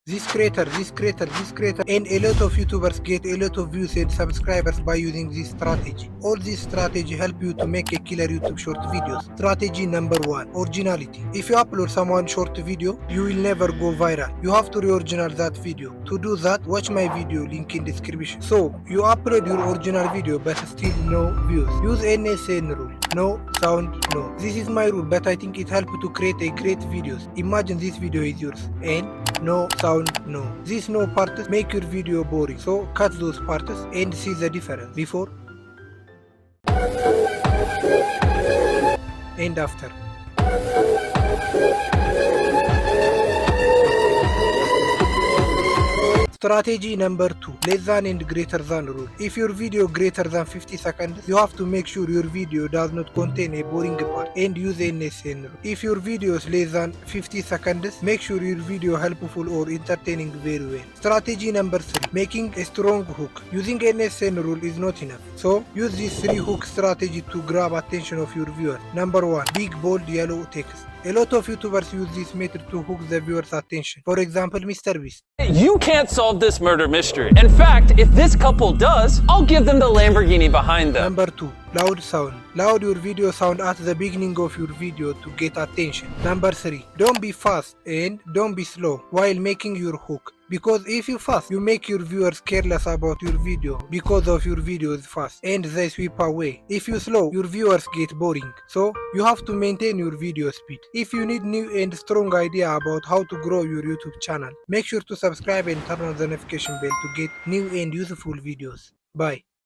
This creator, and a lot of YouTubers get a lot of views and subscribers by using this strategy. All this strategy help you to make a killer YouTube short videos. Strategy number 1, originality. If you upload someone short video, you will never go viral. You have to re-original that video. To do that, watch my video, link in description. So, you upload your original video but still no views. Use NSN rule. No sound, no. This is my rule, but I think it helps to create a great videos. Imagine this video is yours and no sound, no. These no parts make your video boring, so cut those parts and see the difference before and after. Strategy number 2, less than and greater than rule. If your video greater than 50 seconds, you have to make sure your video does not contain a boring part and use NSN rule. If your video is less than 50 seconds, make sure your video helpful or entertaining very well. Strategy number 3, making a strong hook. Using NSN rule is not enough, so use this 3 hook strategy to grab attention of your viewers. Number 1, big bold yellow text. A lot of YouTubers use this method to hook the viewer's attention. For example, Mr. Beast. You can't solve this murder mystery. In fact, if this couple does, I'll give them the Lamborghini behind them. Number 2, loud sound. Loud your video sound at the beginning of your video to get attention. Number 3, don't be fast and don't be slow while making your hook. Because if you fast, you make your viewers careless about your video because of your video is fast and they sweep away. If you slow, your viewers get boring. So you have to maintain your video speed. If you need new and strong idea about how to grow your YouTube channel, make sure to subscribe and turn on the notification bell to get new and useful videos. Bye.